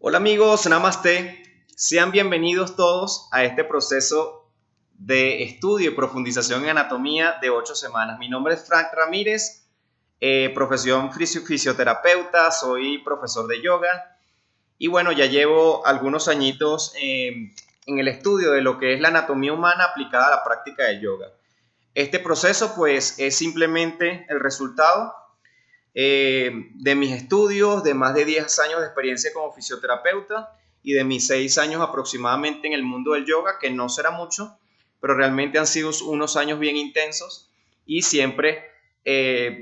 Hola amigos, Namaste. Sean bienvenidos todos a este proceso de estudio y profundización en anatomía de 8 semanas. Mi nombre es Frank Ramírez, profesión fisioterapeuta, soy profesor de yoga y bueno, ya llevo algunos añitos en el estudio de lo que es la anatomía humana aplicada a la práctica de yoga. Este proceso pues es simplemente el resultado de mis estudios, de más de 10 años de experiencia como fisioterapeuta y de mis 6 años aproximadamente en el mundo del yoga, que no será mucho, pero realmente han sido unos años bien intensos y siempre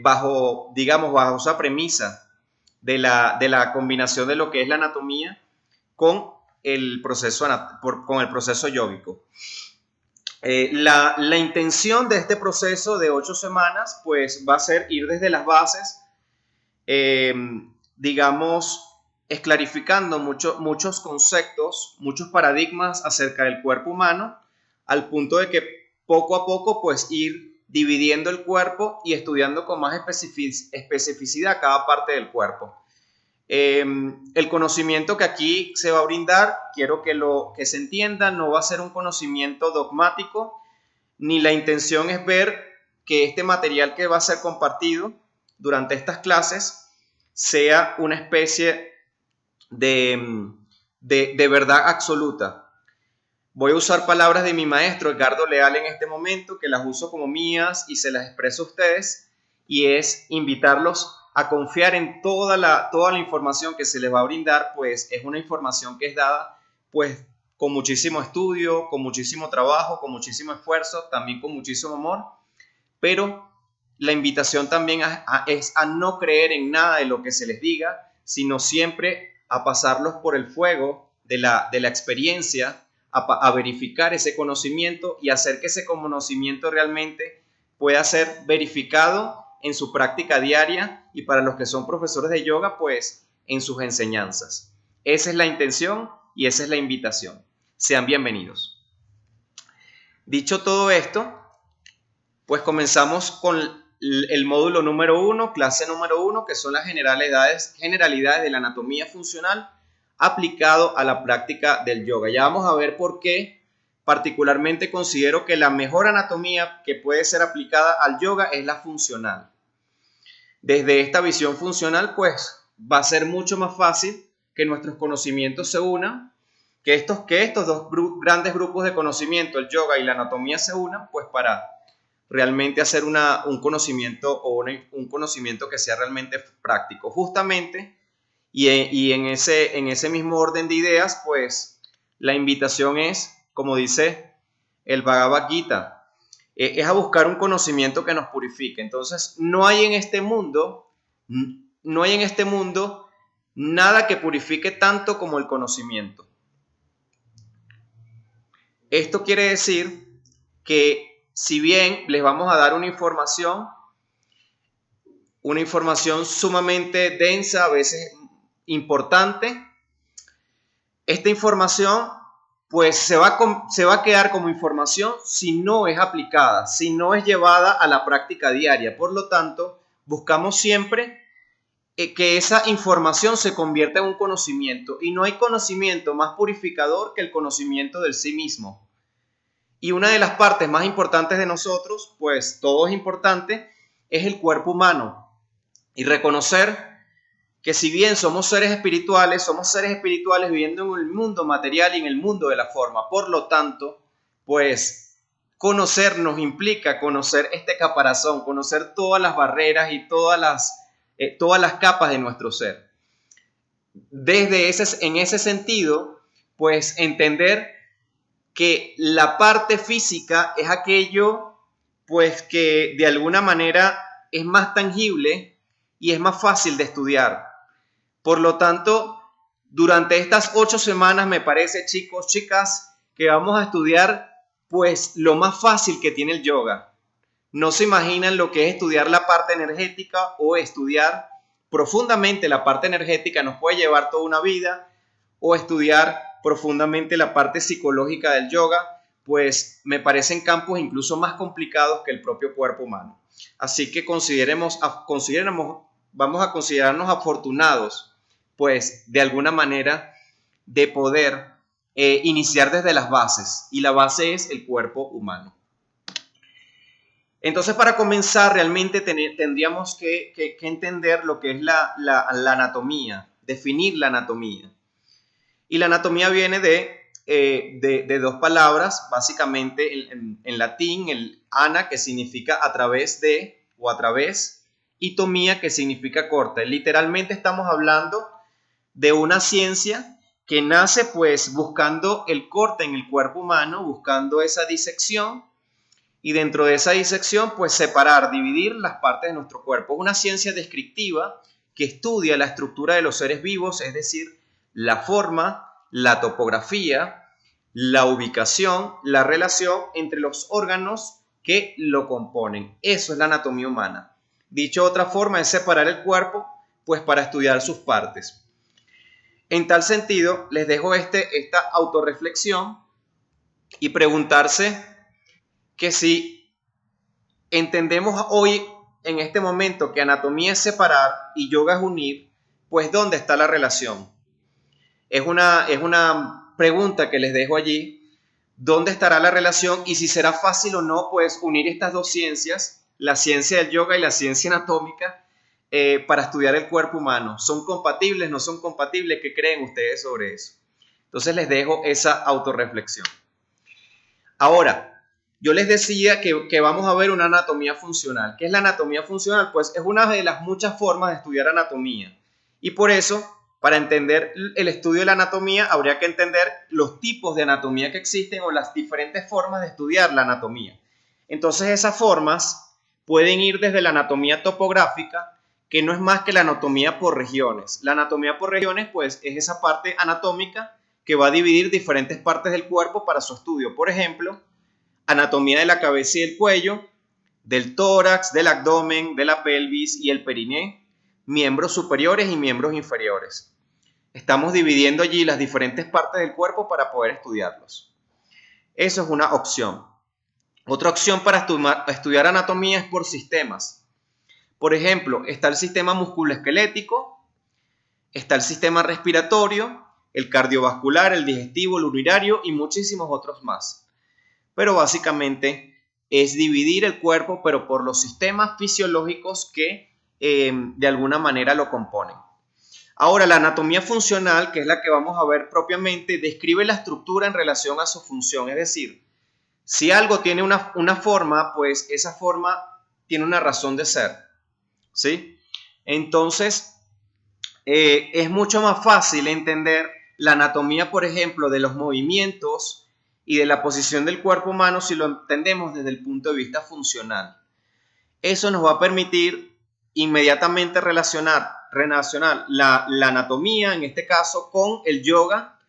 bajo esa premisa de la combinación de lo que es la anatomía con el proceso yógico. La intención de este proceso de 8 semanas pues va a ser ir desde las bases, digamos, esclarificando muchos conceptos, muchos paradigmas acerca del cuerpo humano, al punto de que poco a poco pues ir dividiendo el cuerpo y estudiando con más especificidad cada parte del cuerpo. El conocimiento que aquí se va a brindar, quiero que se entienda, no va a ser un conocimiento dogmático, ni la intención es ver que este material que va a ser compartido durante estas clases sea una especie de verdad absoluta. Voy a usar palabras de mi maestro Edgardo Leal en este momento, que las uso como mías y se las expreso a ustedes, y es invitarlos a confiar en toda la información que se les va a brindar, pues es una información que es dada pues con muchísimo estudio, con muchísimo trabajo, con muchísimo esfuerzo, también con muchísimo amor, pero la invitación también es a no creer en nada de lo que se les diga, sino siempre a pasarlos por el fuego de la experiencia, a verificar ese conocimiento y hacer que ese conocimiento realmente pueda ser verificado en su práctica diaria y para los que son profesores de yoga, pues en sus enseñanzas. Esa es la intención y esa es la invitación. Sean bienvenidos. Dicho todo esto, pues comenzamos con el módulo número 1, clase número 1, que son las generalidades de la anatomía funcional aplicado a la práctica del yoga. Ya vamos a ver por qué particularmente considero que la mejor anatomía que puede ser aplicada al yoga es la funcional. Desde esta visión funcional, pues va a ser mucho más fácil que nuestros conocimientos se unan, que estos dos grandes grupos de conocimiento, el yoga y la anatomía, se unan, pues para realmente hacer un conocimiento un conocimiento que sea realmente práctico. Justamente, y en ese mismo orden de ideas, pues la invitación es, como dice el Bhagavad Gita, es a buscar un conocimiento que nos purifique. Entonces, no hay en este mundo nada que purifique tanto como el conocimiento. Esto quiere decir que si bien les vamos a dar una información sumamente densa, a veces importante, esta información pues se va a quedar como información si no es aplicada, si no es llevada a la práctica diaria. Por lo tanto, buscamos siempre que esa información se convierta en un conocimiento, y no hay conocimiento más purificador que el conocimiento del sí mismo. Y una de las partes más importantes de nosotros, pues todo es importante, es el cuerpo humano. Y reconocer que si bien somos seres espirituales viviendo en el mundo material y en el mundo de la forma. Por lo tanto, pues conocernos implica conocer este caparazón, conocer todas las barreras y todas las capas de nuestro ser. En ese sentido, pues entender que la parte física es aquello pues que de alguna manera es más tangible y es más fácil de estudiar. Por lo tanto, durante estas 8 semanas me parece, chicos, chicas, que vamos a estudiar pues lo más fácil que tiene el yoga. No se imaginan lo que es estudiar la parte energética, o estudiar profundamente la parte energética nos puede llevar toda una vida, o estudiar profundamente la parte psicológica del yoga, pues me parecen campos incluso más complicados que el propio cuerpo humano. Así que vamos a considerarnos afortunados, pues de alguna manera de poder iniciar desde las bases, y la base es el cuerpo humano. Entonces, para comenzar, realmente tendríamos que entender lo que es la anatomía, definir la anatomía. Y la anatomía viene de dos palabras, básicamente en latín, el ana, que significa a través de o a través, y tomía, que significa corte. Literalmente estamos hablando de una ciencia que nace pues buscando el corte en el cuerpo humano, buscando esa disección, y dentro de esa disección pues separar, dividir las partes de nuestro cuerpo. Es una ciencia descriptiva que estudia la estructura de los seres vivos, es decir, la forma, la topografía, la ubicación, la relación entre los órganos que lo componen. Eso es la anatomía humana. Dicho de otra forma, es separar el cuerpo pues para estudiar sus partes. En tal sentido, les dejo esta autorreflexión y preguntarse que si entendemos hoy, en este momento, que anatomía es separar y yoga es unir, pues ¿dónde está la relación? Es una pregunta que les dejo allí. ¿Dónde estará la relación? Y si será fácil o no, pues unir estas dos ciencias, la ciencia del yoga y la ciencia anatómica, para estudiar el cuerpo humano. ¿Son compatibles? ¿No son compatibles? ¿Qué creen ustedes sobre eso? Entonces les dejo esa autorreflexión. Ahora, yo les decía que vamos a ver una anatomía funcional. ¿Qué es la anatomía funcional? Pues es una de las muchas formas de estudiar anatomía. Y por eso, para entender el estudio de la anatomía, habría que entender los tipos de anatomía que existen o las diferentes formas de estudiar la anatomía. Entonces, esas formas pueden ir desde la anatomía topográfica, que no es más que la anatomía por regiones. La anatomía por regiones, pues, es esa parte anatómica que va a dividir diferentes partes del cuerpo para su estudio. Por ejemplo, anatomía de la cabeza y del cuello, del tórax, del abdomen, de la pelvis y el periné, miembros superiores y miembros inferiores. Estamos dividiendo allí las diferentes partes del cuerpo para poder estudiarlos. Eso es una opción. Otra opción para estudiar anatomía es por sistemas. Por ejemplo, está el sistema musculoesquelético, está el sistema respiratorio, el cardiovascular, el digestivo, el urinario y muchísimos otros más. Pero básicamente es dividir el cuerpo, pero por los sistemas fisiológicos que de alguna manera lo componen. Ahora, la anatomía funcional, que es la que vamos a ver propiamente, describe la estructura en relación a su función. Es decir, si algo tiene una forma, pues esa forma tiene una razón de ser, ¿sí? Entonces, es mucho más fácil entender la anatomía, por ejemplo, de los movimientos y de la posición del cuerpo humano si lo entendemos desde el punto de vista funcional. Eso nos va a permitir inmediatamente relacionar la anatomía, en este caso, con el yoga,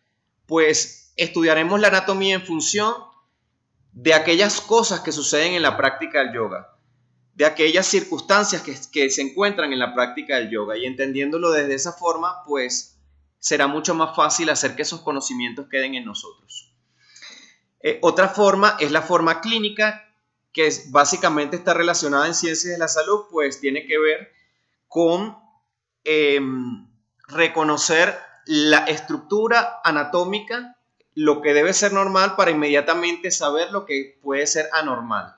pues estudiaremos la anatomía en función de aquellas cosas que suceden en la práctica del yoga, de aquellas circunstancias que se encuentran en la práctica del yoga, y entendiéndolo desde esa forma, pues será mucho más fácil hacer que esos conocimientos queden en nosotros. Otra forma es la forma clínica, que básicamente está relacionada en ciencias de la salud, pues tiene que ver con reconocer la estructura anatómica, lo que debe ser normal para inmediatamente saber lo que puede ser anormal.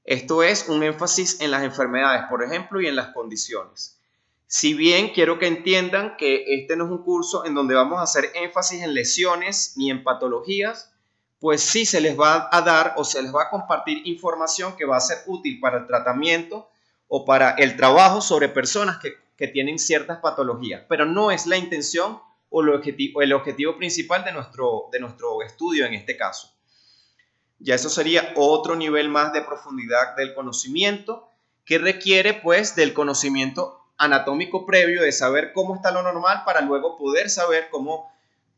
Esto es un énfasis en las enfermedades, por ejemplo, y en las condiciones. Si bien quiero que entiendan que este no es un curso en donde vamos a hacer énfasis en lesiones ni en patologías, pues sí se les va a dar o se les va a compartir información que va a ser útil para el tratamiento o para el trabajo sobre personas que tienen ciertas patologías, pero no es la intención o el objetivo principal de nuestro estudio en este caso. Ya eso sería otro nivel más de profundidad del conocimiento que requiere pues del conocimiento anatómico previo, de saber cómo está lo normal para luego poder saber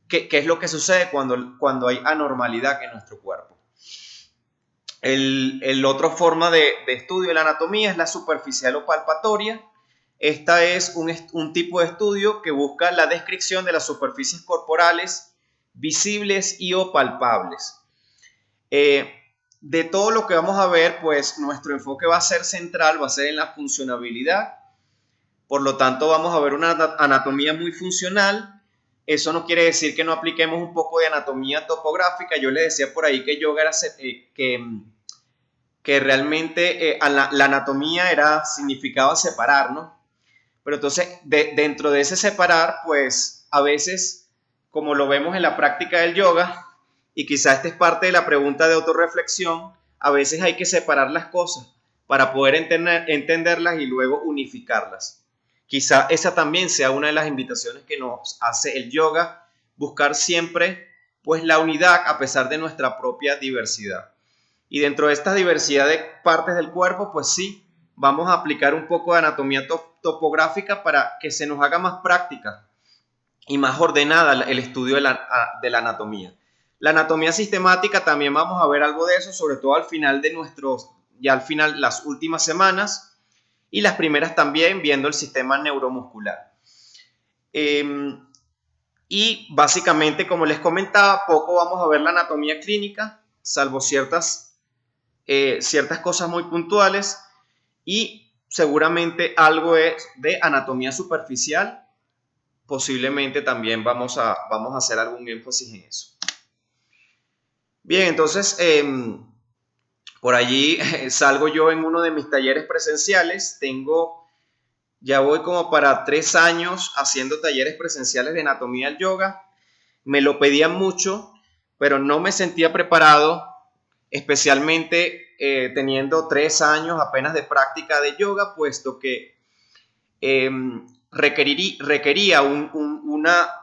qué es lo que sucede cuando hay anormalidad en nuestro cuerpo. El otra forma de estudio de la anatomía es la superficial o palpatoria. Esta es un tipo de estudio que busca la descripción de las superficies corporales visibles y o palpables. De todo lo que vamos a ver, pues nuestro enfoque va a ser central, va a ser en la funcionabilidad. Por lo tanto, vamos a ver una anatomía muy funcional eso no quiere decir que no apliquemos un poco de anatomía topográfica. Yo les decía por ahí que yoga era que realmente la anatomía significaba separar, ¿no? Pero entonces, dentro de ese separar, pues a veces, como lo vemos en la práctica del yoga, y quizás esta es parte de la pregunta de autorreflexión, a veces hay que separar las cosas para poder entenderlas y luego unificarlas. Quizá esa también sea una de las invitaciones que nos hace el yoga, buscar siempre pues la unidad a pesar de nuestra propia diversidad. Y dentro de esta diversidad de partes del cuerpo, pues sí, vamos a aplicar un poco de anatomía topográfica para que se nos haga más práctica y más ordenada el estudio de la anatomía. La anatomía sistemática también vamos a ver algo de eso, sobre todo al final de al final las últimas semanas y las primeras también viendo el sistema neuromuscular. Y básicamente, como les comentaba, poco vamos a ver la anatomía clínica, salvo ciertas cosas muy puntuales y seguramente algo de anatomía superficial. Posiblemente también vamos a hacer algún énfasis en eso. Bien, entonces por allí salgo yo en uno de mis talleres presenciales. Ya voy como para 3 años haciendo talleres presenciales de anatomía del yoga. Me lo pedían mucho, pero no me sentía preparado, especialmente teniendo 3 años apenas de práctica de yoga, puesto que requería una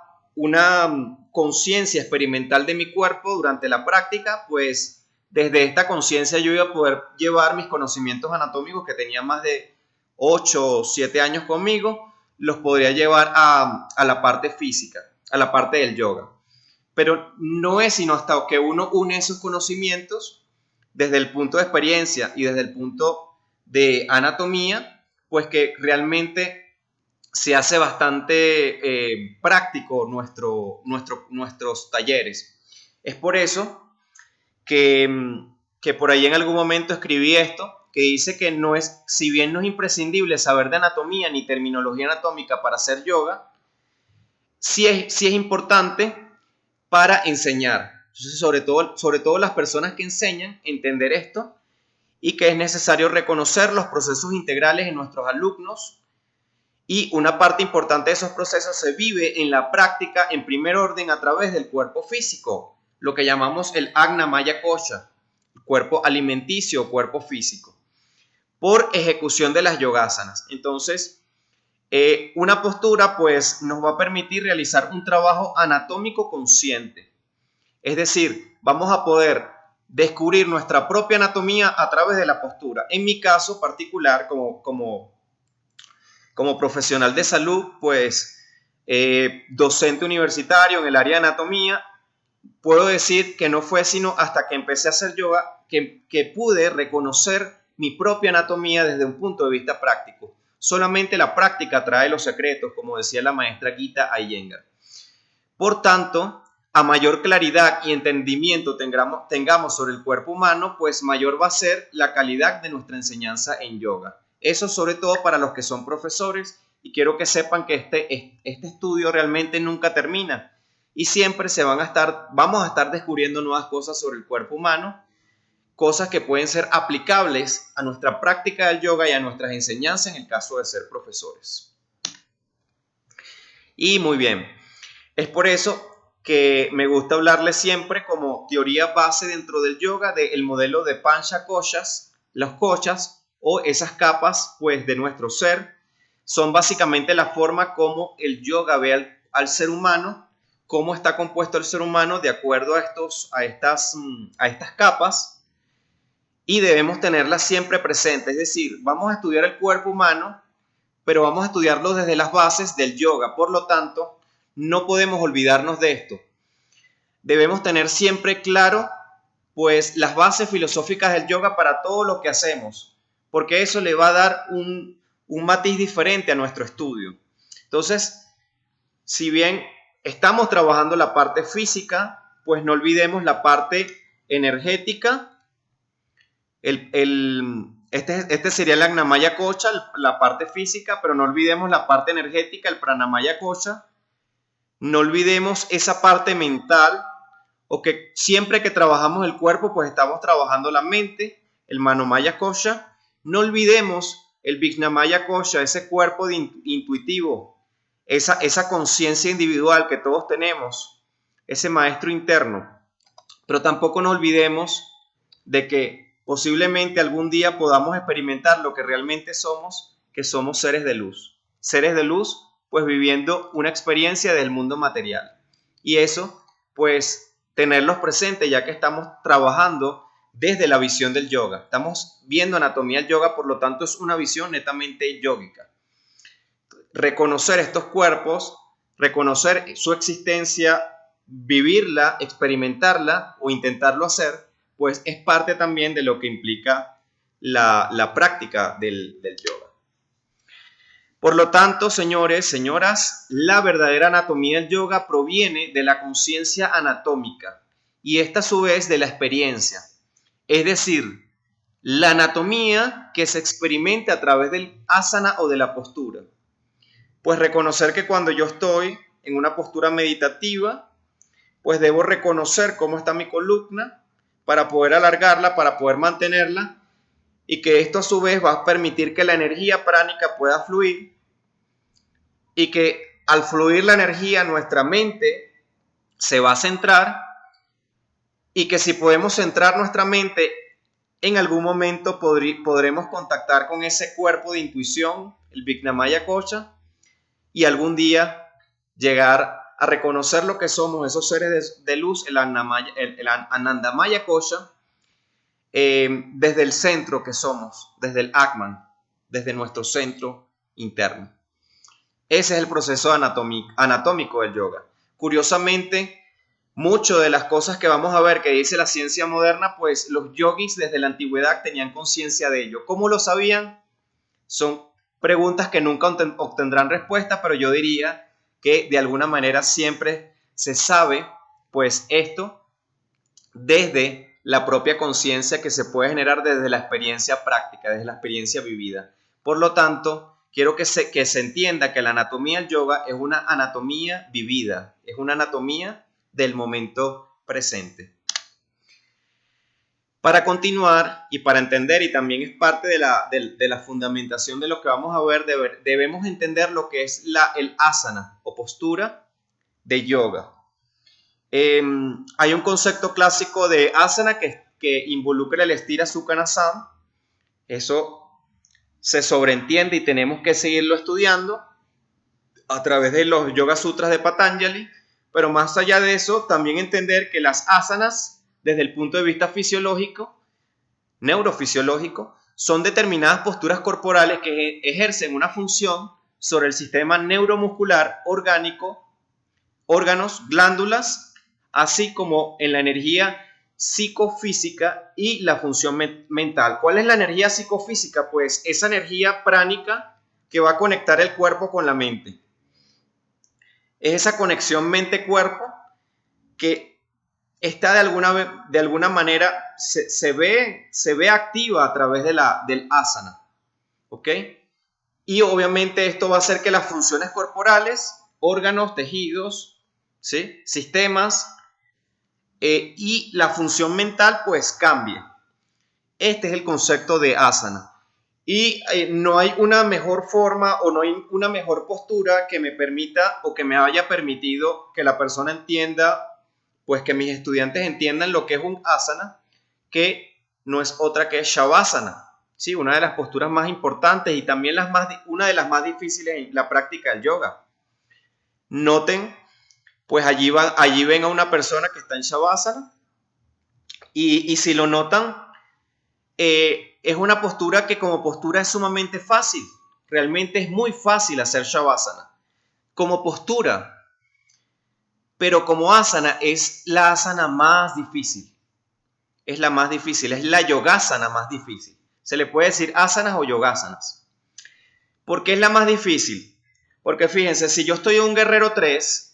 conciencia experimental de mi cuerpo durante la práctica, pues desde esta conciencia yo iba a poder llevar mis conocimientos anatómicos que tenía más de 8 o 7 años conmigo, los podría llevar a la parte física, a la parte del yoga. Pero no es sino hasta que uno une esos conocimientos desde el punto de experiencia y desde el punto de anatomía, pues que realmente se hace bastante práctico nuestros talleres. Es por eso que por ahí en algún momento escribí esto, que dice que no es, si bien no es imprescindible saber de anatomía ni terminología anatómica para hacer yoga, sí es importante para enseñar. Entonces, sobre todo las personas que enseñan, entender esto y que es necesario reconocer los procesos integrales en nuestros alumnos. Y una parte importante de esos procesos se vive en la práctica en primer orden a través del cuerpo físico, lo que llamamos el Agna Maya Kosha, el cuerpo alimenticio o cuerpo físico, por ejecución de las yogasanas. Entonces, una postura pues nos va a permitir realizar un trabajo anatómico consciente. Es decir, vamos a poder descubrir nuestra propia anatomía a través de la postura. En mi caso particular, como profesional de salud, pues docente universitario en el área de anatomía, puedo decir que no fue sino hasta que empecé a hacer yoga que pude reconocer mi propia anatomía desde un punto de vista práctico. Solamente la práctica trae los secretos, como decía la maestra Gita Iyengar. Por tanto, a mayor claridad y entendimiento tengamos sobre el cuerpo humano, pues mayor va a ser la calidad de nuestra enseñanza en yoga. Eso sobre todo para los que son profesores, y quiero que sepan que este estudio realmente nunca termina y siempre vamos a estar descubriendo nuevas cosas sobre el cuerpo humano, cosas que pueden ser aplicables a nuestra práctica del yoga y a nuestras enseñanzas en el caso de ser profesores. Y muy bien, es por eso que me gusta hablarles siempre como teoría base dentro del yoga del modelo de Pancha Koshas. Los koshas o esas capas pues de nuestro ser son básicamente la forma como el yoga ve al ser humano, cómo está compuesto el ser humano de acuerdo a estas capas, y debemos tenerlas siempre presentes. Es decir, vamos a estudiar el cuerpo humano, pero vamos a estudiarlo desde las bases del yoga. Por lo tanto, no podemos olvidarnos de esto. Debemos tener siempre claro pues las bases filosóficas del yoga para todo lo que hacemos, porque eso le va a dar un matiz diferente a nuestro estudio. Entonces, si bien estamos trabajando la parte física, pues no olvidemos la parte energética. Este sería el Agnamaya Kosha, la parte física, pero no olvidemos la parte energética, el Pranamaya Kosha, no olvidemos esa parte mental, o que siempre que trabajamos el cuerpo, pues estamos trabajando la mente, el Manomaya Kosha. No olvidemos el Vijnamaya Kosha, ese cuerpo intuitivo, esa conciencia individual que todos tenemos, ese maestro interno. Pero tampoco nos olvidemos de que posiblemente algún día podamos experimentar lo que realmente somos, que somos seres de luz. Seres de luz, pues viviendo una experiencia del mundo material. Y eso, pues, tenerlos presentes ya que estamos trabajando desde la visión del yoga. Estamos viendo anatomía del yoga, por lo tanto es una visión netamente yógica. Reconocer estos cuerpos, reconocer su existencia, vivirla, experimentarla o intentarlo hacer, pues es parte también de lo que implica la práctica del yoga. Por lo tanto, señores, señoras, la verdadera anatomía del yoga proviene de la conciencia anatómica y esta a su vez de la experiencia. Es decir, la anatomía que se experimenta a través del asana o de la postura. Pues reconocer que cuando yo estoy en una postura meditativa, pues debo reconocer cómo está mi columna para poder alargarla, para poder mantenerla, y que esto a su vez va a permitir que la energía pránica pueda fluir y que al fluir la energía nuestra mente se va a centrar y que si podemos centrar nuestra mente en algún momento podremos contactar con ese cuerpo de intuición, el Vijnamaya Kosha, y algún día llegar a reconocer lo que somos, esos seres de luz, el Anandamaya Kosha, desde el centro que somos, desde el Atman, desde nuestro centro interno. Ese es el proceso anatómico del yoga. Curiosamente, mucho de las cosas que vamos a ver que dice la ciencia moderna, pues los yogis desde la antigüedad tenían conciencia de ello. ¿Cómo lo sabían? Son preguntas que nunca obtendrán respuesta, pero yo diría que de alguna manera siempre se sabe, pues esto desde la propia conciencia que se puede generar desde la experiencia práctica, desde la experiencia vivida. Por lo tanto, quiero que se entienda que la anatomía del yoga es una anatomía vivida, es una anatomía del momento presente. Para continuar y para entender, y también es parte de la fundamentación de lo que vamos a ver, debemos entender lo que es el asana o postura de yoga. Hay un concepto clásico de asana que involucra el estira sukhanasana. Eso se sobreentiende y tenemos que seguirlo estudiando a través de los Yoga Sutras de Patanjali, pero más allá de eso, también entender que las asanas, desde el punto de vista fisiológico, neurofisiológico, son determinadas posturas corporales que ejercen una función sobre el sistema neuromuscular orgánico, órganos, glándulas, así como en la energía psicofísica y la función mental. ¿Cuál es la energía psicofísica? Pues esa energía pránica que va a conectar el cuerpo con la mente. Es esa conexión mente-cuerpo que está de alguna manera, se ve activa a través del asana. ¿Ok? Y obviamente esto va a hacer que las funciones corporales, órganos, tejidos, ¿sí?, sistemas y la función mental pues cambie. Este es el concepto de asana. Y no hay una mejor forma o no hay una mejor postura que me permita o que me haya permitido que la persona entienda, pues que mis estudiantes entiendan lo que es un asana, que no es otra que Shavasana. Sí, una de las posturas más importantes y también una de las más difíciles en la práctica del yoga. Noten, pues allí ven a una persona que está en Shavasana y si lo notan, es una postura que como postura es sumamente fácil. Realmente es muy fácil hacer Shavasana como postura, pero como asana es la asana más difícil. Es la más difícil, es la yogasana más difícil. Se le puede decir asanas o yogasanas. ¿Por qué es la más difícil? Porque fíjense, si yo estoy en un guerrero 3,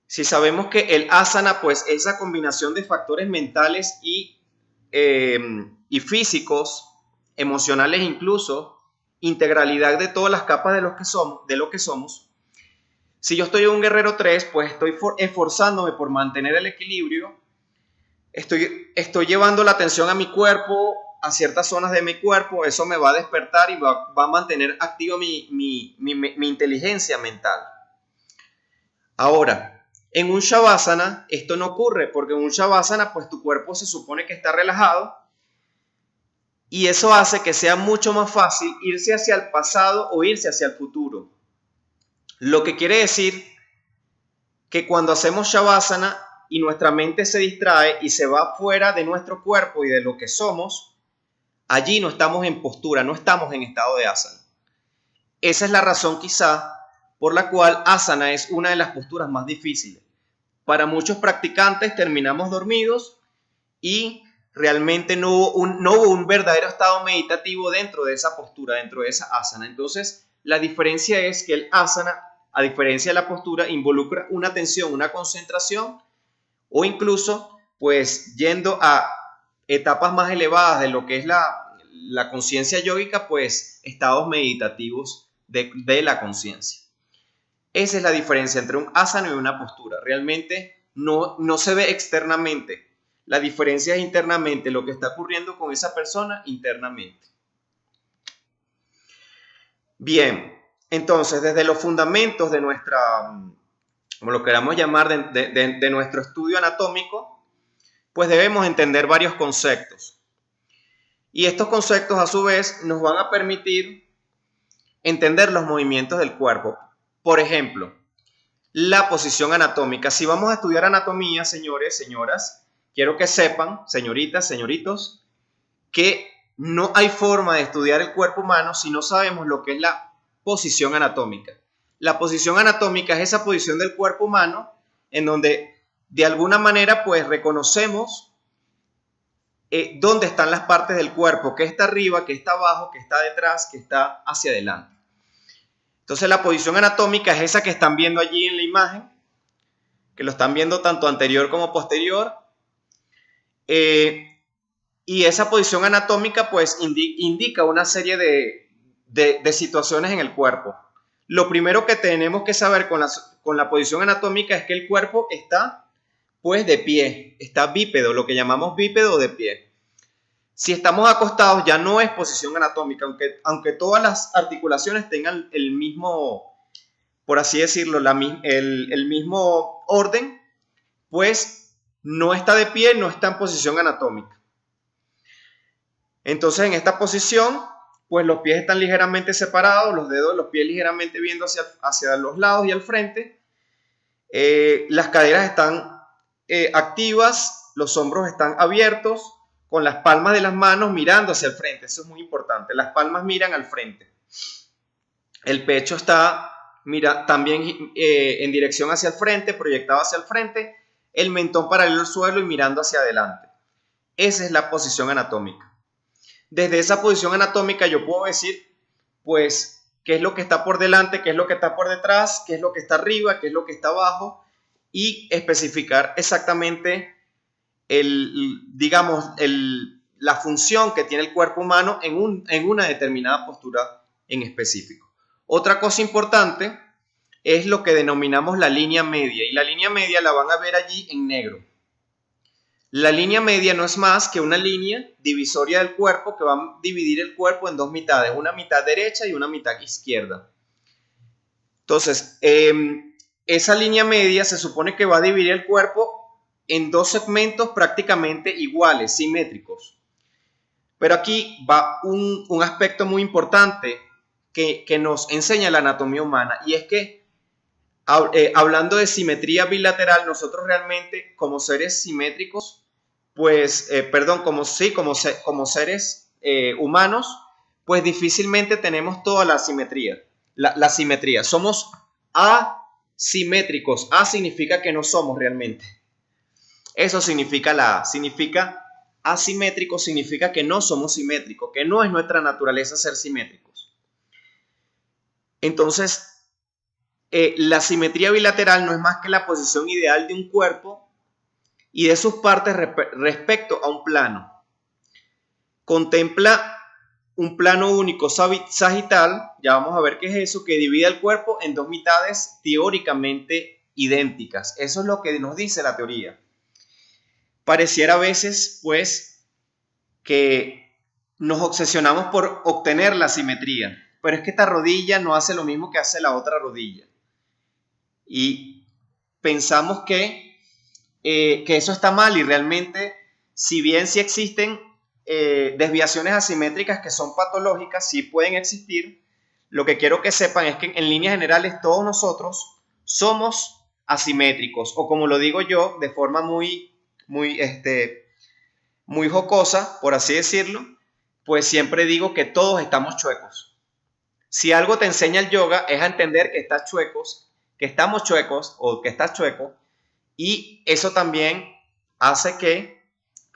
si sabemos que el asana, pues esa combinación de factores mentales y físicos, emocionales incluso, integralidad de todas las capas de lo que somos, Si yo estoy en un guerrero 3, pues estoy esforzándome por mantener el equilibrio, estoy llevando la atención a mi cuerpo, a ciertas zonas de mi cuerpo, eso me va a despertar y va a mantener activa mi inteligencia mental. Ahora, en un Shavasana esto no ocurre, porque en un Shavasana pues tu cuerpo se supone que está relajado y eso hace que sea mucho más fácil irse hacia el pasado o irse hacia el futuro. Lo que quiere decir que cuando hacemos Shavasana y nuestra mente se distrae y se va fuera de nuestro cuerpo y de lo que somos, allí no estamos en postura, no estamos en estado de asana. Esa es la razón quizá por la cual asana es una de las posturas más difíciles. Para muchos practicantes terminamos dormidos y realmente no hubo un verdadero estado meditativo dentro de esa postura, dentro de esa asana. Entonces, la diferencia es que el asana, a diferencia de la postura, involucra una atención, una concentración o incluso, pues, yendo a etapas más elevadas de lo que es la conciencia yógica, pues, estados meditativos de la conciencia. Esa es la diferencia entre un asana y una postura. Realmente no se ve externamente. La diferencia es internamente, lo que está ocurriendo con esa persona internamente. Bien, entonces desde los fundamentos de nuestra, como lo queramos llamar, de nuestro estudio anatómico, pues debemos entender varios conceptos. Y estos conceptos a su vez nos van a permitir entender los movimientos del cuerpo. Por ejemplo, la posición anatómica. Si vamos a estudiar anatomía, señores, señoras, quiero que sepan, señoritas, señoritos, que no hay forma de estudiar el cuerpo humano si no sabemos lo que es la posición anatómica. La posición anatómica es esa posición del cuerpo humano en donde de alguna manera pues reconocemos dónde están las partes del cuerpo, qué está arriba, qué está abajo, qué está detrás, qué está hacia adelante. Entonces la posición anatómica es esa que están viendo allí en la imagen, que lo están viendo tanto anterior como posterior. Y esa posición anatómica pues indica una serie de situaciones en el cuerpo. Lo primero que tenemos que saber con la posición anatómica es que el cuerpo está pues de pie, está bípedo, lo que llamamos bípedo de pie. Si estamos acostados ya no es posición anatómica, aunque todas las articulaciones tengan el mismo, por así decirlo, el mismo orden, pues no está de pie, no está en posición anatómica. Entonces en esta posición, pues los pies están ligeramente separados, los dedos de los pies ligeramente viendo hacia los lados y al frente. Las caderas están activas, los hombros están abiertos, con las palmas de las manos mirando hacia el frente. Eso es muy importante. Las palmas miran al frente. El pecho está también en dirección hacia el frente, proyectado hacia el frente. El mentón paralelo al suelo y mirando hacia adelante. Esa es la posición anatómica. Desde esa posición anatómica yo puedo decir, pues, qué es lo que está por delante, qué es lo que está por detrás, qué es lo que está arriba, qué es lo que está abajo y especificar exactamente la función que tiene el cuerpo humano en una determinada postura en específico. Otra cosa importante es lo que denominamos la línea media, y la línea media la van a ver allí en negro. La línea media no es más que una línea divisoria del cuerpo que va a dividir el cuerpo en dos mitades, una mitad derecha y una mitad izquierda. Entonces, esa línea media se supone que va a dividir el cuerpo en dos segmentos prácticamente iguales, simétricos. Pero aquí va un aspecto muy importante que nos enseña la anatomía humana, y es que hablando de simetría bilateral, nosotros realmente como seres simétricos, pues, como seres humanos, pues difícilmente tenemos toda la simetría. La simetría. Somos asimétricos. A significa que no somos realmente. Eso significa asimétrico, significa que no somos simétricos, que no es nuestra naturaleza ser simétricos. Entonces, la simetría bilateral no es más que la posición ideal de un cuerpo y de sus partes respecto a un plano. Contempla un plano único sagital, ya vamos a ver qué es eso, que divide el cuerpo en dos mitades teóricamente idénticas. Eso es lo que nos dice la teoría. Pareciera a veces, pues, que nos obsesionamos por obtener la simetría, pero es que esta rodilla no hace lo mismo que hace la otra rodilla. Y pensamos que eso está mal, y realmente, si bien sí existen desviaciones asimétricas que son patológicas, sí pueden existir, lo que quiero que sepan es que en líneas generales todos nosotros somos asimétricos, o como lo digo yo de forma muy jocosa, por así decirlo, pues siempre digo que todos estamos chuecos. Si algo te enseña el yoga es a entender que estás chuecos, que estamos chuecos o que estás chueco, y eso también hace que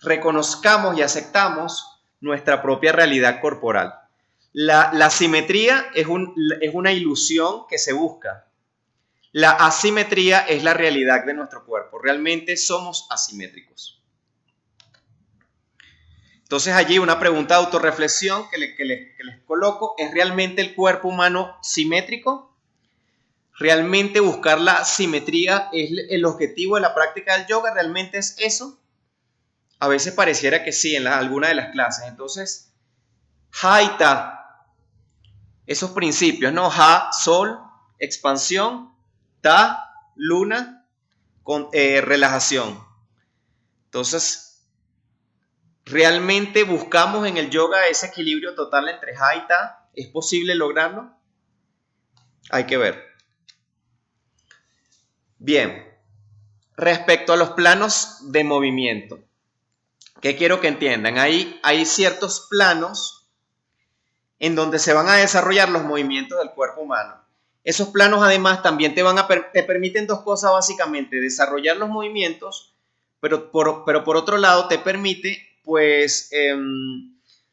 reconozcamos y aceptamos nuestra propia realidad corporal. La simetría es una ilusión que se busca. La asimetría es la realidad de nuestro cuerpo. Realmente somos asimétricos. Entonces allí una pregunta de autorreflexión que les coloco: ¿es realmente el cuerpo humano simétrico? ¿Realmente buscar la simetría es el objetivo de la práctica del yoga? ¿Realmente es eso? A veces pareciera que sí en alguna de las clases. Entonces, Ha y Ta, esos principios, ¿no? Ha, sol, expansión; Ta, luna, relajación. Entonces, ¿realmente buscamos en el yoga ese equilibrio total entre Ha y Ta? ¿Es posible lograrlo? Hay que ver. Bien, respecto a los planos de movimiento, ¿qué quiero que entiendan? Hay ciertos planos en donde se van a desarrollar los movimientos del cuerpo humano. Esos planos además también te permiten dos cosas básicamente: desarrollar los movimientos, pero por otro lado te permite, pues,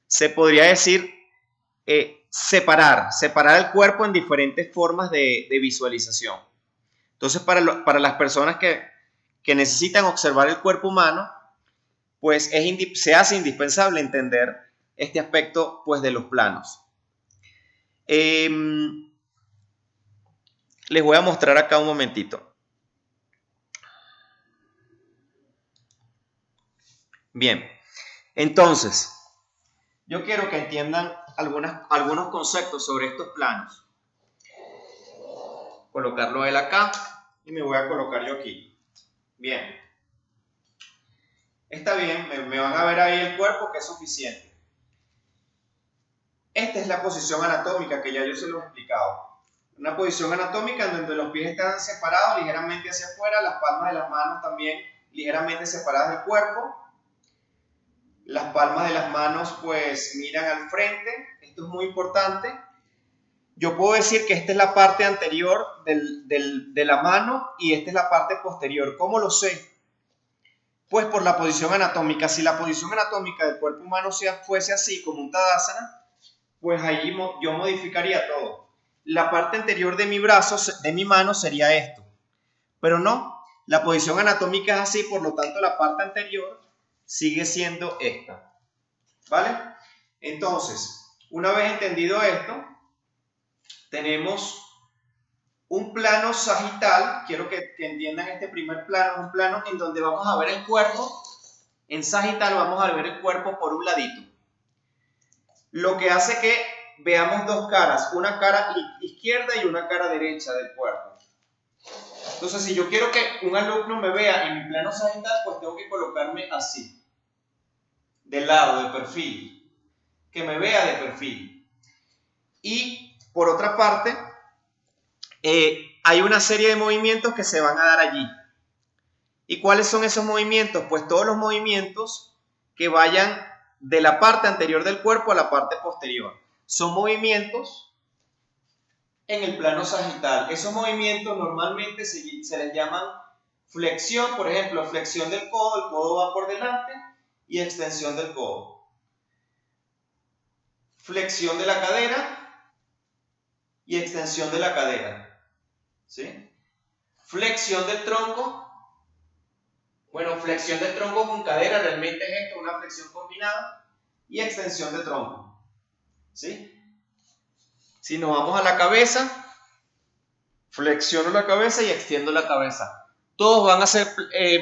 se podría decir, separar el cuerpo en diferentes formas de visualización. Entonces, para las personas que necesitan observar el cuerpo humano, pues se hace indispensable entender este aspecto, pues, de los planos. Les voy a mostrar acá un momentito. Bien, entonces, yo quiero que entiendan algunos conceptos sobre estos planos. Colocarlo él acá y me voy a colocar yo aquí. Bien. Está bien, me van a ver ahí el cuerpo, que es suficiente. Esta es la posición anatómica que ya yo se los he explicado. Una posición anatómica en donde los pies están separados ligeramente hacia afuera, las palmas de las manos también ligeramente separadas del cuerpo. Las palmas de las manos pues miran al frente. Esto es muy importante. Yo puedo decir que esta es la parte anterior de la mano y esta es la parte posterior. ¿Cómo lo sé? Pues por la posición anatómica. Si la posición anatómica del cuerpo humano fuese así, como un Tadasana, pues ahí yo modificaría todo. La parte anterior de mi brazo, de mi mano, sería esto. Pero no, la posición anatómica es así, por lo tanto la parte anterior sigue siendo esta. ¿Vale? Entonces, una vez entendido esto, tenemos un plano sagital. Quiero que entiendan este primer plano, un plano en donde vamos a ver el cuerpo. En sagital vamos a ver el cuerpo por un ladito, lo que hace que veamos dos caras, una cara izquierda y una cara derecha del cuerpo. Entonces, si yo quiero que un alumno me vea en mi plano sagital, pues tengo que colocarme así, de lado, de perfil, que me vea de perfil. Y por otra parte, hay una serie de movimientos que se van a dar allí. ¿Y cuáles son esos movimientos? Pues todos los movimientos que vayan de la parte anterior del cuerpo a la parte posterior. Son movimientos en el plano sagital. Esos movimientos normalmente se les llaman flexión. Por ejemplo, flexión del codo, el codo va por delante, y extensión del codo. Flexión de la cadera y extensión de la cadera. ¿Sí? Flexión del tronco. Bueno, flexión del tronco con cadera realmente es esto, una flexión combinada, y extensión de tronco. ¿sí? Si nos vamos a la cabeza, flexiono la cabeza y extiendo la cabeza. Todos van a ser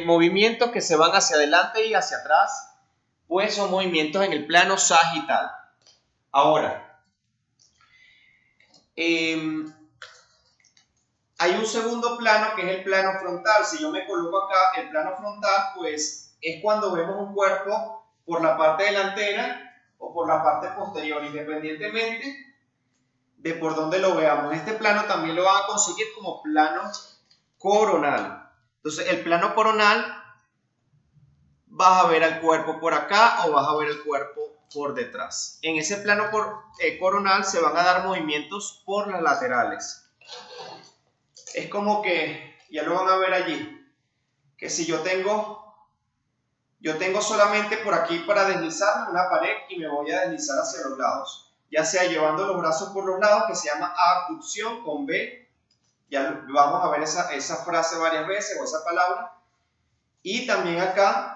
movimientos que se van hacia adelante y hacia atrás, pues son movimientos en el plano sagital. Ahora, hay un segundo plano que es el plano frontal. Si yo me coloco acá, el plano frontal, pues es cuando vemos un cuerpo por la parte delantera o por la parte posterior, independientemente de por dónde lo veamos. Este plano también lo van a conseguir como plano coronal. Entonces, el plano coronal, vas a ver al cuerpo por acá o vas a ver el cuerpo por detrás. En ese plano coronal se van a dar movimientos por las laterales. Es como que, ya lo van a ver allí, que si yo tengo solamente por aquí para deslizar una pared y me voy a deslizar hacia los lados, ya sea llevando los brazos por los lados, que se llama abducción con B, ya vamos a ver esa frase varias veces o esa palabra, y también acá,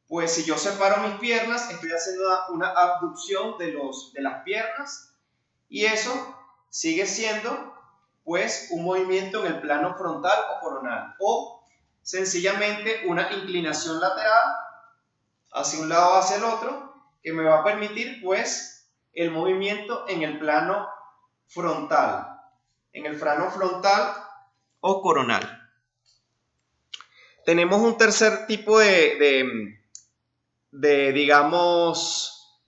pues si yo separo mis piernas, estoy haciendo una abducción de las piernas, y eso sigue siendo pues un movimiento en el plano frontal o coronal, o sencillamente una inclinación lateral hacia un lado o hacia el otro, que me va a permitir pues el movimiento en el plano frontal, o coronal. Tenemos un tercer tipo digamos,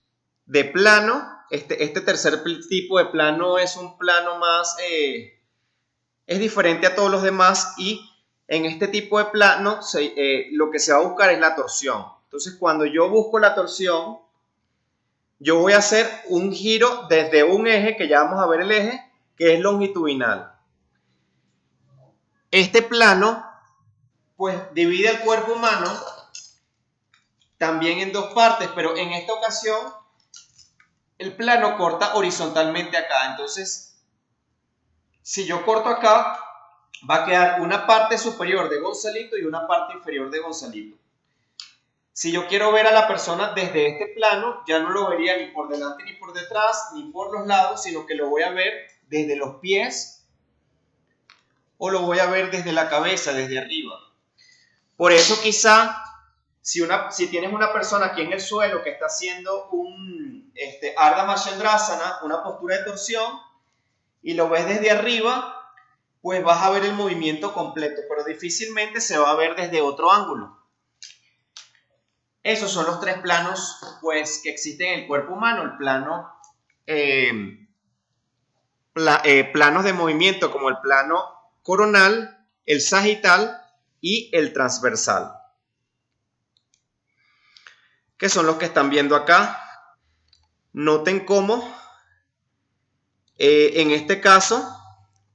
de plano. Este tercer tipo de plano es un plano más, es diferente a todos los demás, y en este tipo de plano lo que se va a buscar es la torsión. Entonces, cuando yo busco la torsión, yo voy a hacer un giro desde un eje, que ya vamos a ver el eje, que es longitudinal. Este plano, pues, divide el cuerpo humano también en dos partes, pero en esta ocasión el plano corta horizontalmente acá. Entonces, si yo corto acá, va a quedar una parte superior de Gonzalito y una parte inferior de Gonzalito. Si yo quiero ver a la persona desde este plano, ya no lo vería ni por delante ni por detrás, ni por los lados, sino que lo voy a ver desde los pies o lo voy a ver desde la cabeza, desde arriba. Por eso quizá, si tienes una persona aquí en el suelo que está haciendo un Ardha Matsyendrasana, una postura de torsión, y lo ves desde arriba, pues vas a ver el movimiento completo, pero difícilmente se va a ver desde otro ángulo. Esos son los tres planos, pues, que existen en el cuerpo humano. El plano, planos de movimiento como el plano coronal, el sagital y el transversal, que son los que están viendo acá. Noten cómo, en este caso,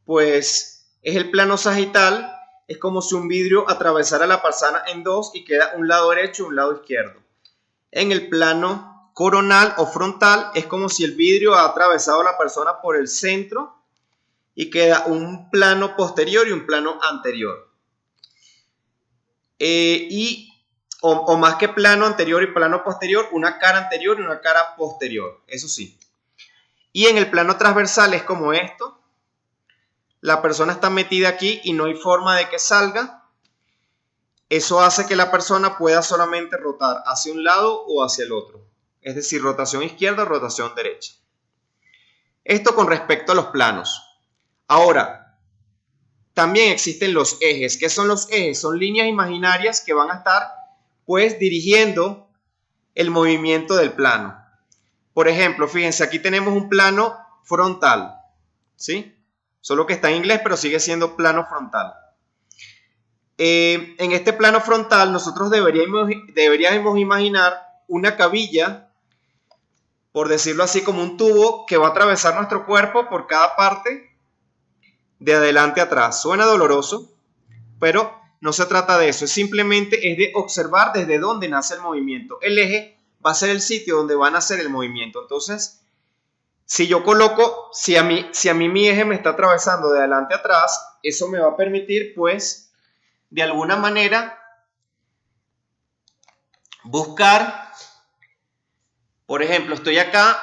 pues, es el plano sagital. Es como si un vidrio atravesara la persona en dos y queda un lado derecho y un lado izquierdo. En el plano coronal o frontal es como si el vidrio ha atravesado a la persona por el centro y queda un plano posterior y un plano anterior. O más que plano anterior y plano posterior, una cara anterior y una cara posterior, eso sí. Y en el plano transversal es como esto. La persona está metida aquí y no hay forma de que salga. Eso hace que la persona pueda solamente rotar hacia un lado o hacia el otro. Es decir, rotación izquierda o rotación derecha. Esto con respecto a los planos. Ahora, también existen los ejes. ¿Qué son los ejes? Son líneas imaginarias que van a estar, pues, dirigiendo el movimiento del plano. Por ejemplo, fíjense, aquí tenemos un plano frontal, ¿sí? Solo que está en inglés, pero sigue siendo plano frontal. En este plano frontal nosotros deberíamos imaginar una cabilla, por decirlo así, como un tubo que va a atravesar nuestro cuerpo por cada parte, de adelante a atrás. Suena doloroso, pero no se trata de eso, simplemente es de observar desde dónde nace el movimiento. El eje va a ser el sitio donde va a nacer el movimiento. Entonces, si yo coloco, si a mí mi eje me está atravesando de adelante a atrás, eso me va a permitir, pues, de alguna manera, buscar, por ejemplo, estoy acá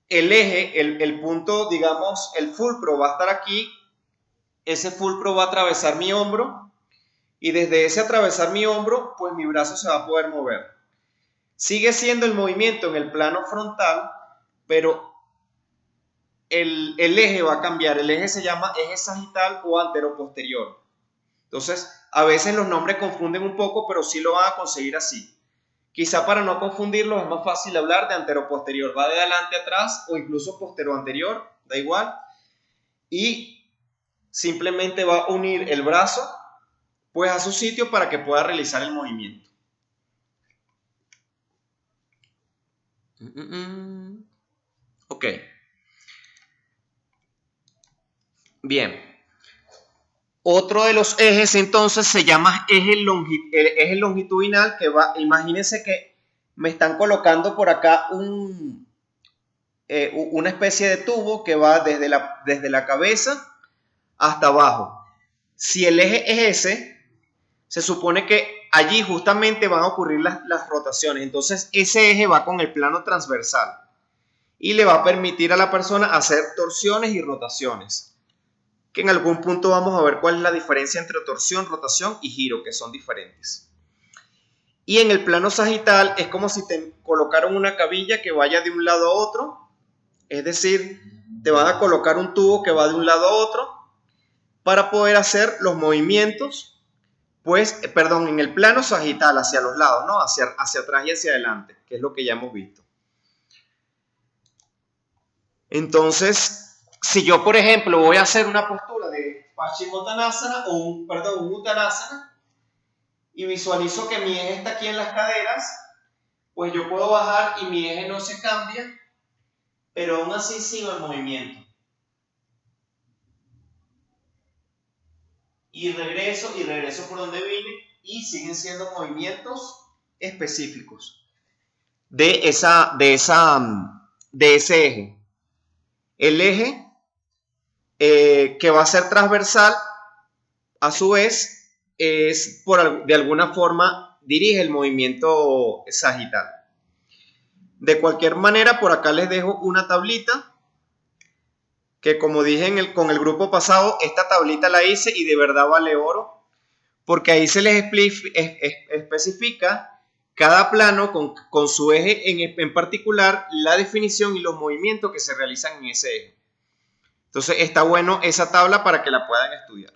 el eje, el punto, digamos, el fulcro va a estar aquí, ese fulcro va a atravesar mi hombro y desde ese atravesar mi hombro, pues mi brazo se va a poder mover. Sigue siendo el movimiento en el plano frontal, pero el eje va a cambiar. El eje se llama eje sagital o anteroposterior. Entonces, a veces los nombres confunden un poco, pero sí lo van a conseguir así. Quizá para no confundirlos es más fácil hablar de anteroposterior. Va de adelante a atrás o incluso posterior-anterior, da igual. Y simplemente va a unir el brazo pues a su sitio para que pueda realizar el movimiento. Ok. Bien. Otro de los ejes entonces se llama el eje longitudinal, que va, imagínense que me están colocando por acá una especie de tubo que va desde la cabeza hasta abajo. Si el eje es ese, se supone que allí justamente van a ocurrir las rotaciones. Entonces ese eje va con el plano transversal y le va a permitir a la persona hacer torsiones y rotaciones. Que en algún punto vamos a ver cuál es la diferencia entre torsión, rotación y giro, que son diferentes. Y en el plano sagital es como si te colocaron una cabilla que vaya de un lado a otro, es decir, te van a colocar un tubo que va de un lado a otro para poder hacer los movimientos, pues, en el plano sagital hacia los lados, ¿no? Hacia atrás y hacia adelante, que es lo que ya hemos visto. Entonces, si yo, por ejemplo, voy a hacer una postura de Paschimottanasana o un Uttanasana y visualizo que mi eje está aquí en las caderas, pues yo puedo bajar y mi eje no se cambia, pero aún así sigo el movimiento. Y regreso por donde vine y siguen siendo movimientos específicos de ese eje. El eje que va a ser transversal, a su vez, de alguna forma dirige el movimiento sagital. De cualquier manera, por acá les dejo una tablita que, como dije con el grupo pasado, esta tablita la hice y de verdad vale oro, porque ahí se les especifica cada plano con su eje en particular, la definición y los movimientos que se realizan en ese eje. Entonces está bueno esa tabla para que la puedan estudiar.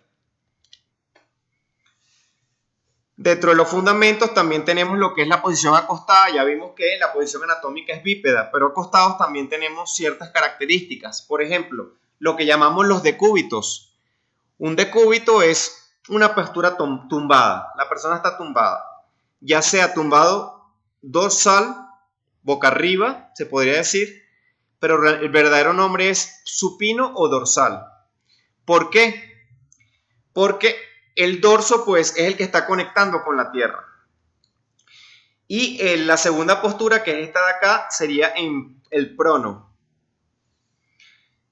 Dentro de los fundamentos también tenemos lo que es la posición acostada. Ya vimos que la posición anatómica es bípeda, pero acostados también tenemos ciertas características. Por ejemplo, lo que llamamos los decúbitos. Un decúbito es una postura tumbada. La persona está tumbada, ya sea tumbado dorsal, boca arriba, se podría decir, pero el verdadero nombre es supino o dorsal. ¿Por qué? Porque el dorso, pues, es el que está conectando con la tierra. Y la segunda postura, que es esta de acá, sería en el prono.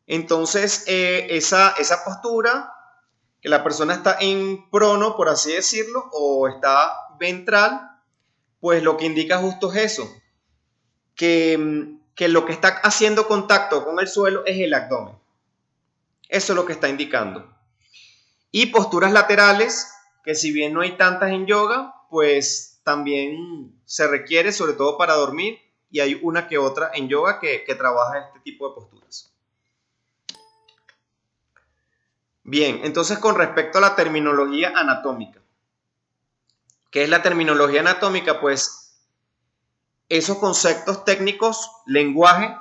Entonces, esa postura, que la persona está en prono, por así decirlo, o está ventral, pues lo que indica justo es eso, que lo que está haciendo contacto con el suelo es el abdomen. Eso es lo que está indicando. Y posturas laterales, que si bien no hay tantas en yoga, pues también se requiere, sobre todo para dormir, y hay una que otra en yoga que trabaja este tipo de posturas. Bien, entonces con respecto a la terminología anatómica. ¿Qué es la terminología anatómica? Pues esos conceptos técnicos, lenguaje,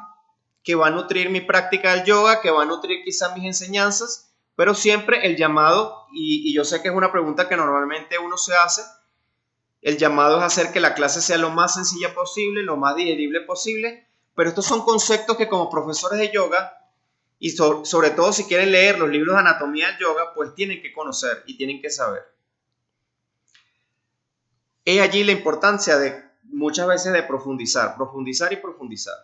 que va a nutrir mi práctica del yoga, que va a nutrir quizás mis enseñanzas, pero siempre el llamado, y yo sé que es una pregunta que normalmente uno se hace, el llamado es hacer que la clase sea lo más sencilla posible, lo más digerible posible, pero estos son conceptos que como profesores de yoga, y sobre todo si quieren leer los libros de anatomía del yoga, pues tienen que conocer y tienen que saber. Es allí la importancia de muchas veces de profundizar y profundizar.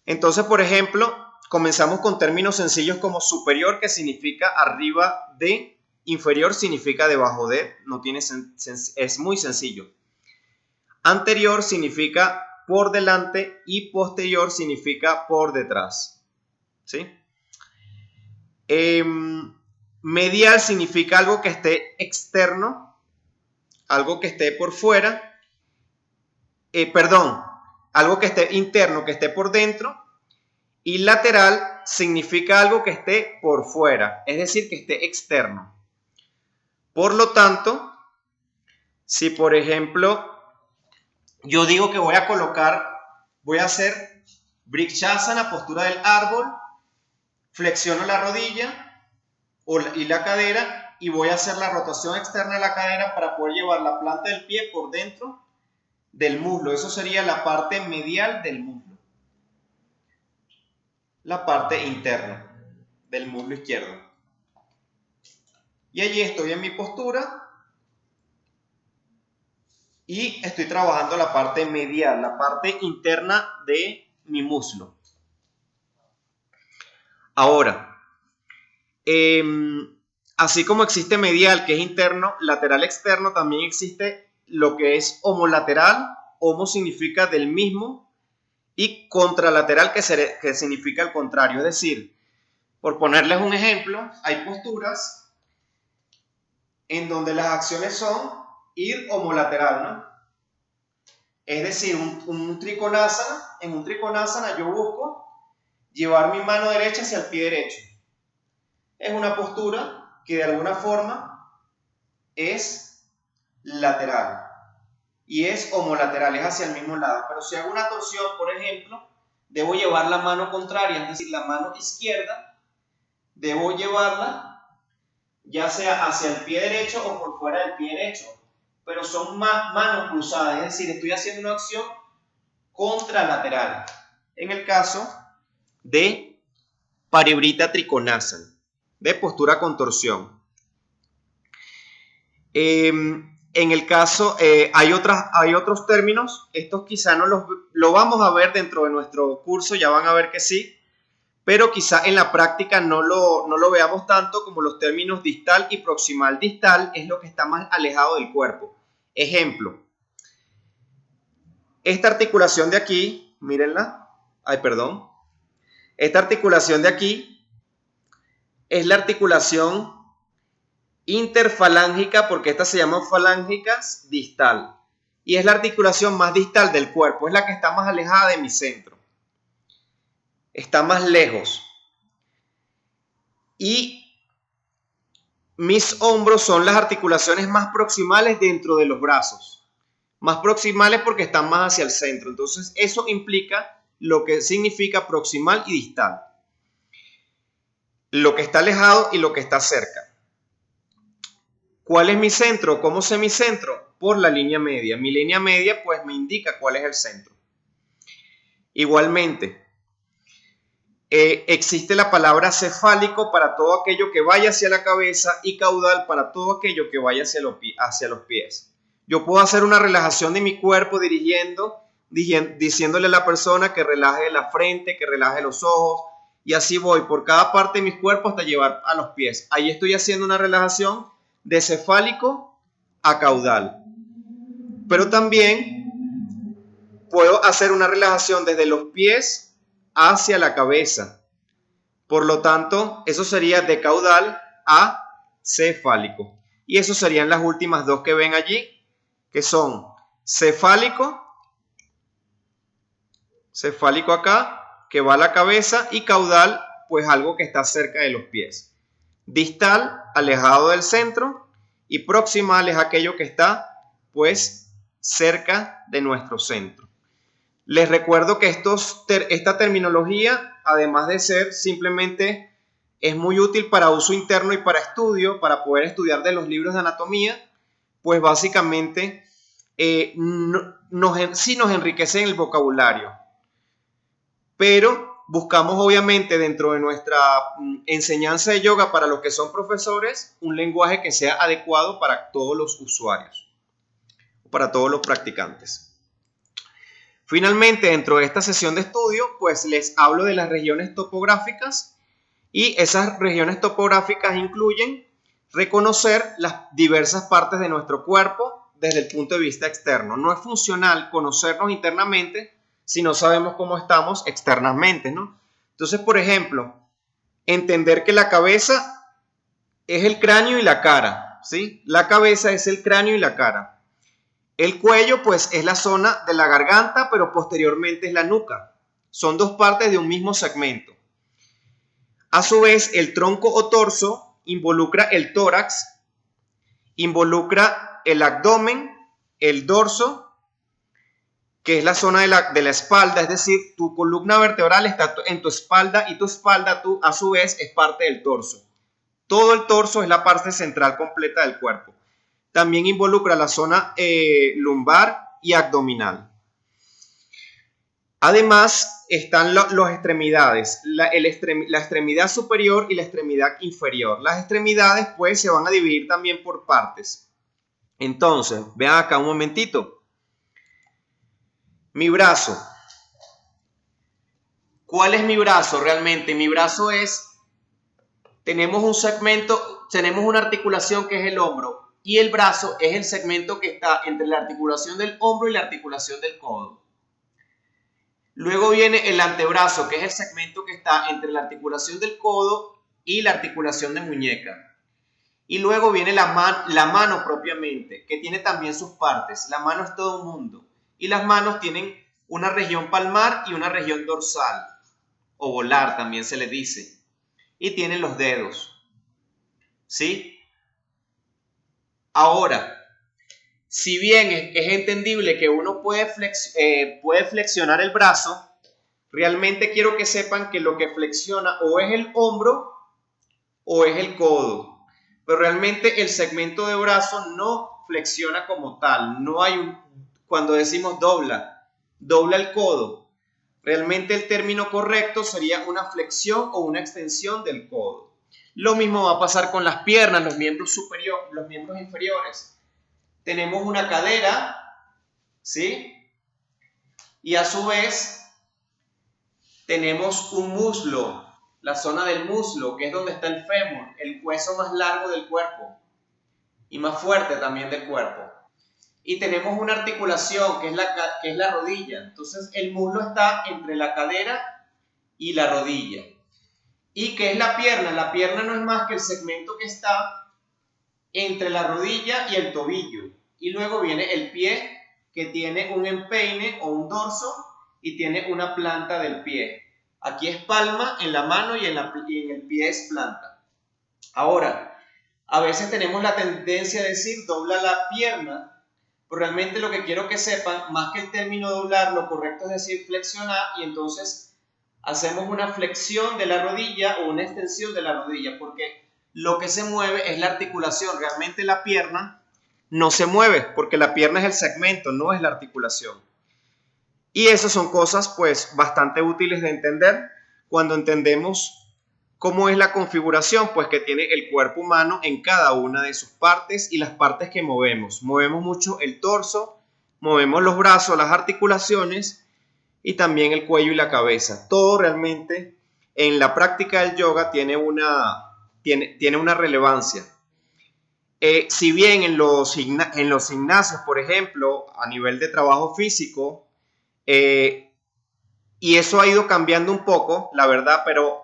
Entonces, por ejemplo, comenzamos con términos sencillos como superior, que significa arriba de, inferior significa debajo de, es muy sencillo. Anterior significa por delante y posterior significa por detrás. ¿Sí? Medial significa algo que esté externo, algo que esté por fuera, algo que esté interno, que esté por dentro, y lateral significa algo que esté por fuera, es decir, que esté externo. Por lo tanto, si por ejemplo yo digo que voy a hacer Vrikshasana, postura del árbol, flexiono la rodilla y la cadera y voy a hacer la rotación externa de la cadera para poder llevar la planta del pie por dentro del muslo. Eso sería la parte medial del muslo. La parte interna del muslo izquierdo. Y allí estoy en mi postura y estoy trabajando la parte medial, la parte interna de mi muslo. Ahora, así como existe medial, que es interno, lateral externo, también existe lo que es homolateral. Homo significa del mismo y contralateral, que significa el contrario. Es decir, por ponerles un ejemplo, hay posturas en donde las acciones son ir homolateral, ¿no? Es decir, un trikonasana. En un trikonasana yo busco llevar mi mano derecha hacia el pie derecho. Es una postura que de alguna forma es lateral y es homolateral, es hacia el mismo lado. Pero si hago una torsión, por ejemplo, debo llevar la mano contraria, es decir, la mano izquierda, debo llevarla ya sea hacia el pie derecho o por fuera del pie derecho. Pero son manos cruzadas, es decir, estoy haciendo una acción contralateral. En el caso de Parivrita Trikonasana, de postura con torsión. En el caso, hay otros términos, estos quizá no lo vamos a ver dentro de nuestro curso, ya van a ver que sí, pero quizá en la práctica no lo veamos tanto, como los términos distal y proximal. Distal es lo que está más alejado del cuerpo. Ejemplo, esta articulación de aquí, mírenla, esta articulación de aquí es la articulación interfalángica, porque esta se llama falángicas distal, y es la articulación más distal del cuerpo, es la que está más alejada de mi centro, está más lejos. Y mis hombros son las articulaciones más proximales dentro de los brazos, más proximales porque están más hacia el centro. Entonces eso implica lo que significa proximal y distal, lo que está alejado y lo que está cerca. ¿Cuál es mi centro? ¿Cómo sé mi centro? Por la línea media. Mi línea media pues me indica cuál es el centro. Igualmente, existe la palabra cefálico para todo aquello que vaya hacia la cabeza y caudal para todo aquello que vaya hacia los pies. Yo puedo hacer una relajación de mi cuerpo diciéndole a la persona que relaje la frente, que relaje los ojos, y así voy por cada parte de mi cuerpo hasta llevar a los pies. Ahí estoy haciendo una relajación de cefálico a caudal. Pero también puedo hacer una relajación desde los pies hacia la cabeza. Por lo tanto, eso sería de caudal a cefálico. Y eso serían las últimas dos que ven allí, que son cefálico acá, que va a la cabeza, y caudal, pues algo que está cerca de los pies. Distal, alejado del centro, y proximal es aquello que está pues cerca de nuestro centro. Les recuerdo que esta terminología, además de ser simplemente, es muy útil para uso interno y para estudio, para poder estudiar de los libros de anatomía, pues básicamente sí nos enriquecen el vocabulario. Pero buscamos obviamente dentro de nuestra enseñanza de yoga para los que son profesores un lenguaje que sea adecuado para todos los usuarios, para todos los practicantes. Finalmente, dentro de esta sesión de estudio, pues les hablo de las regiones topográficas, y esas regiones topográficas incluyen reconocer las diversas partes de nuestro cuerpo desde el punto de vista externo. No es funcional conocernos internamente si no sabemos cómo estamos externamente, ¿no? Entonces, por ejemplo, entender que la cabeza es el cráneo y la cara, ¿sí? La cabeza es el cráneo y la cara. El cuello, pues, es la zona de la garganta, pero posteriormente es la nuca. Son dos partes de un mismo segmento. A su vez, el tronco o torso involucra el tórax, involucra el abdomen, el dorso, que es la zona de la espalda, es decir, tu columna vertebral está en tu espalda y tu espalda a su vez es parte del torso. Todo el torso es la parte central completa del cuerpo. También involucra la zona lumbar y abdominal. Además, están las extremidades, la extremidad superior y la extremidad inferior. Las extremidades, pues, se van a dividir también por partes. Entonces, vean acá un momentito. Mi brazo. ¿Cuál es mi brazo realmente? Mi brazo tenemos un segmento, tenemos una articulación que es el hombro y el brazo es el segmento que está entre la articulación del hombro y la articulación del codo. Luego viene el antebrazo, que es el segmento que está entre la articulación del codo y la articulación de muñeca. Y luego viene la mano propiamente, que tiene también sus partes. La mano es todo un mundo. Y las manos tienen una región palmar y una región dorsal, o volar también se le dice. Y tienen los dedos. ¿Sí? Ahora, si bien es entendible que uno puede flexionar el brazo, realmente quiero que sepan que lo que flexiona o es el hombro o es el codo. Pero realmente el segmento de brazo no flexiona como tal. No hay cuando decimos dobla el codo. Realmente el término correcto sería una flexión o una extensión del codo. Lo mismo va a pasar con las piernas, los miembros inferiores. Tenemos una cadera, ¿sí? Y a su vez tenemos un muslo, la zona del muslo, que es donde está el fémur, el hueso más largo del cuerpo y más fuerte también del cuerpo. Y tenemos una articulación que es la rodilla. Entonces el muslo está entre la cadera y la rodilla. ¿Y qué es la pierna? La pierna no es más que el segmento que está entre la rodilla y el tobillo. Y luego viene el pie, que tiene un empeine o un dorso y tiene una planta del pie. Aquí es palma en la mano y en el pie es planta. Ahora, a veces tenemos la tendencia a decir dobla la pierna, pero realmente lo que quiero que sepan, más que el término doblar, lo correcto es decir flexionar, y entonces hacemos una flexión de la rodilla o una extensión de la rodilla, porque lo que se mueve es la articulación. Realmente la pierna no se mueve, porque la pierna es el segmento, no es la articulación. Y esas son cosas pues bastante útiles de entender cuando entendemos cómo es la configuración pues que tiene el cuerpo humano en cada una de sus partes y las partes que movemos. Movemos mucho el torso, movemos los brazos, las articulaciones y también el cuello y la cabeza. Todo realmente en la práctica del yoga tiene una relevancia. Si bien en los gimnasios, por ejemplo, a nivel de trabajo físico, y eso ha ido cambiando un poco, la verdad, pero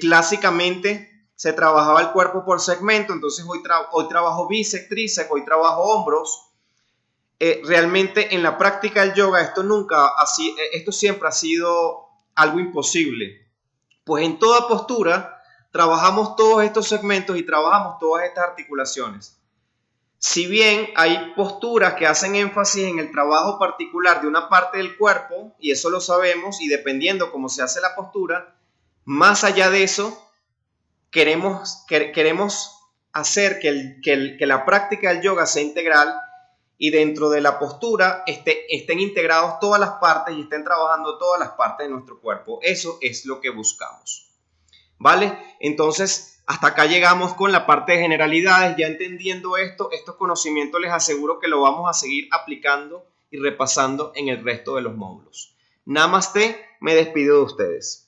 clásicamente se trabajaba el cuerpo por segmento. Entonces hoy trabajo bíceps, tríceps, hoy trabajo hombros. Realmente en la práctica del yoga esto siempre ha sido algo imposible, pues en toda postura trabajamos todos estos segmentos y trabajamos todas estas articulaciones. Si bien hay posturas que hacen énfasis en el trabajo particular de una parte del cuerpo, y eso lo sabemos, y dependiendo cómo se hace la postura, más allá de eso, queremos hacer que la práctica del yoga sea integral y dentro de la postura estén integrados todas las partes y estén trabajando todas las partes de nuestro cuerpo. Eso es lo que buscamos. ¿Vale? Entonces, hasta acá llegamos con la parte de generalidades. Ya entendiendo estos conocimientos, les aseguro que lo vamos a seguir aplicando y repasando en el resto de los módulos. Namaste, me despido de ustedes.